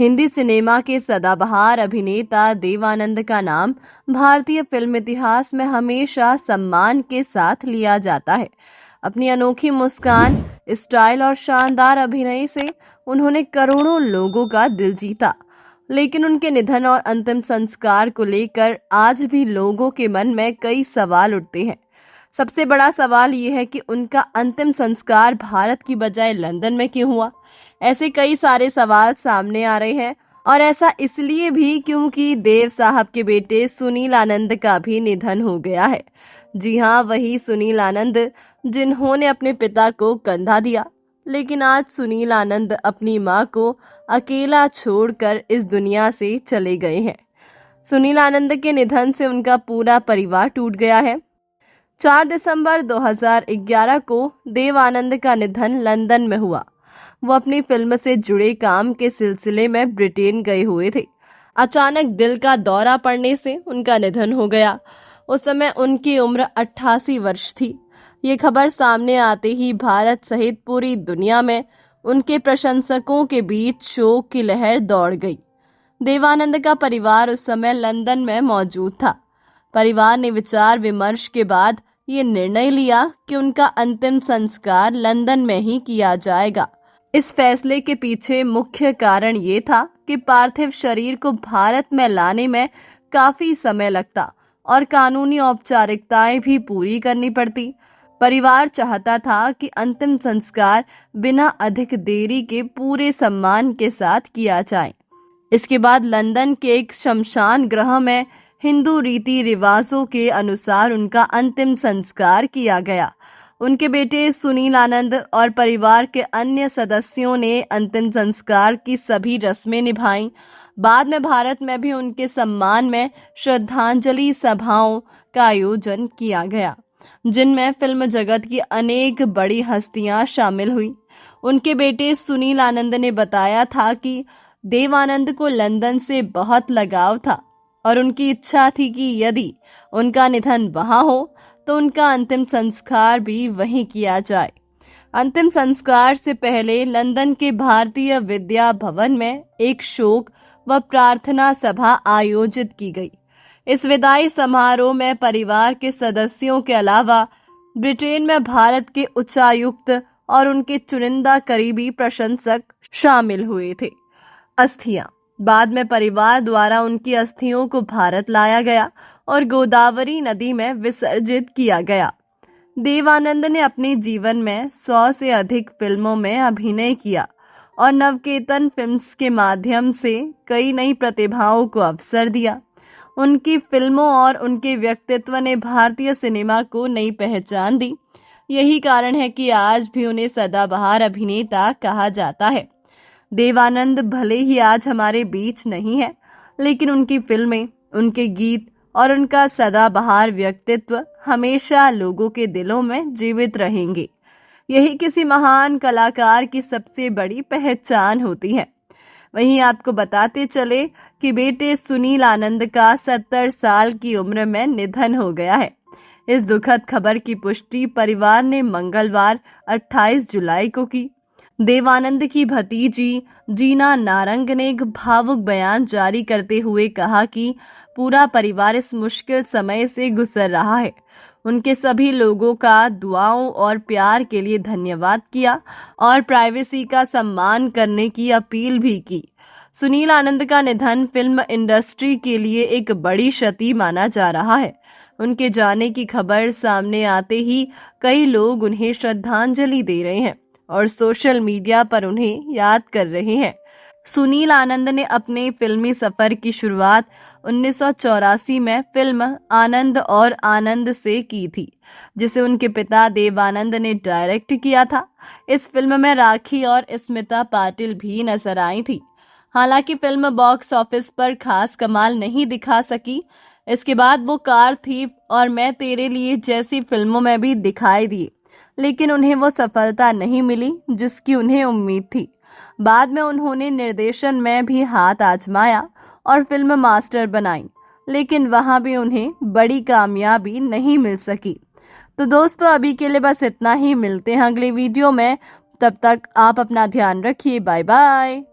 Hindi cinema के सदाबहार अभिनेता देव आनंद का नाम भारतीय फिल्म इतिहास में हमेशा सम्मान के साथ लिया जाता है। अपनी अनोखी मुस्कान, स्टाइल और शानदार अभिनय से उन्होंने करोड़ों लोगों का दिल जीता। लेकिन उनके निधन और अंतिम संस्कार को लेकर आज भी लोगों के मन में कई सवाल उठते हैं। सबसे बड़ा सवाल ये है कि उनका अंतिम संस्कार भारत की बजाय लंदन में क्यों हुआ। ऐसे कई सारे सवाल सामने आ रहे हैं और ऐसा इसलिए भी क्योंकि देव साहब के बेटे सुनील आनंद का भी निधन हो गया है। जी हाँ, वही सुनील आनंद जिन्होंने अपने पिता को कंधा दिया। लेकिन आज सुनील आनंद अपनी मां को अकेला छोड़कर इस दुनिया से चले गए हैं। सुनील आनंद के निधन से उनका पूरा परिवार टूट गया है। 4 दिसंबर 2011 को देव आनंद का निधन लंदन में हुआ। वो अपनी फिल्म से जुड़े काम के सिलसिले में ब्रिटेन गए हुए थे। अचानक दिल का दौरा पड़ने से उनका निधन हो गया। उस समय उनकी उम्र 88 वर्ष थी। ये खबर सामने आते ही भारत सहित पूरी दुनिया में उनके प्रशंसकों के बीच शोक की लहर दौड़ गई। देवानंद का परिवार उस समय लंदन में मौजूद था। परिवार ने विचार विमर्श के बाद ये निर्णय लिया कि उनका अंतिम संस्कार लंदन में ही किया जाएगा। इस फैसले के पीछे मुख्य कारण ये था कि पार्थिव शरीर को भारत में लाने में काफी समय लगता और कानूनी औपचारिकताएं भी पूरी करनी पड़ती। परिवार चाहता था कि अंतिम संस्कार बिना अधिक देरी के पूरे सम्मान के साथ किया जाए। इसके बाद लंदन के एक शमशान गृह में हिंदू रीति रिवाजों के अनुसार उनका अंतिम संस्कार किया गया। उनके बेटे सुनील आनंद और परिवार के अन्य सदस्यों ने अंतिम संस्कार की सभी रस्में निभाईं। बाद में भारत में भी उनके सम्मान में श्रद्धांजलि सभाओं का आयोजन किया गया, जिनमें फिल्म जगत की अनेक बड़ी हस्तियां शामिल हुई। उनके बेटे सुनील आनंद ने बताया था कि देव आनंद को लंदन से बहुत लगाव था और उनकी इच्छा थी कि यदि उनका निधन वहां हो तो उनका अंतिम संस्कार भी वहीं किया जाए। अंतिम संस्कार से पहले लंदन के भारतीय विद्या भवन में एक शोक व प्रार्थना सभा आयोजित की गई। इस विदाई समारोह में परिवार के सदस्यों के अलावा ब्रिटेन में भारत के उच्चायुक्त और उनके चुनिंदा करीबी प्रशंसक शामिल हुए थे। अस्थियां बाद में परिवार द्वारा उनकी अस्थियों को भारत लाया गया और गोदावरी नदी में विसर्जित किया गया। देव आनंद ने अपने जीवन में 100 से अधिक फिल्मों में अभिनय किया और नवकेतन फिल्म्स के माध्यम से कई नई प्रतिभाओं को अवसर दिया। उनकी फिल्मों और उनके व्यक्तित्व ने भारतीय सिनेमा को नई पहचान दी। यही कारण है कि आज भी उन्हें सदाबहार अभिनेता कहा जाता है। देव आनंद भले ही आज हमारे बीच नहीं है, लेकिन उनकी फिल्में, उनके गीत और उनका सदाबहार व्यक्तित्व हमेशा लोगों के दिलों में जीवित रहेंगे। यही किसी महान कलाकार की सबसे बड़ी पहचान होती है। वहीं आपको बताते चले कि बेटे सुनील आनंद का 70 साल की उम्र में निधन हो गया है। इस दुखद खबर की पुष्टि परिवार ने मंगलवार 28 जुलाई को की। देव आनंद की भतीजी जीना नारंग ने एक भावुक बयान जारी करते हुए कहा कि पूरा परिवार इस मुश्किल समय से गुजर रहा है। उनके सभी लोगों का दुआओं और प्यार के लिए धन्यवाद किया और प्राइवेसी का सम्मान करने की अपील भी की। सुनील आनंद का निधन फिल्म इंडस्ट्री के लिए एक बड़ी क्षति माना जा रहा है। उनके जाने की खबर सामने आते ही कई लोग उन्हें श्रद्धांजलि दे रहे हैं और सोशल मीडिया पर उन्हें याद कर रहे हैं। सुनील आनंद ने अपने फिल्मी सफर की शुरुआत 1984 में फिल्म आनंद और आनंद से की थी, जिसे उनके पिता देव आनंद ने डायरेक्ट किया था। इस फिल्म में राखी और स्मिता पाटिल भी नजर आई थी। हालांकि फिल्म बॉक्स ऑफिस पर खास कमाल नहीं दिखा सकी। इसके बाद वो कार थीफ और मैं तेरे लिए जैसी फिल्मों में भी दिखाई दी, लेकिन उन्हें वो सफलता नहीं मिली जिसकी उन्हें उम्मीद थी। बाद में उन्होंने निर्देशन में भी हाथ आजमाया और फिल्म मास्टर बनाई, लेकिन वहां भी उन्हें बड़ी कामयाबी नहीं मिल सकी। तो दोस्तों, अभी के लिए बस इतना ही। मिलते हैं अगले वीडियो में। तब तक आप अपना ध्यान रखिए। Bye bye.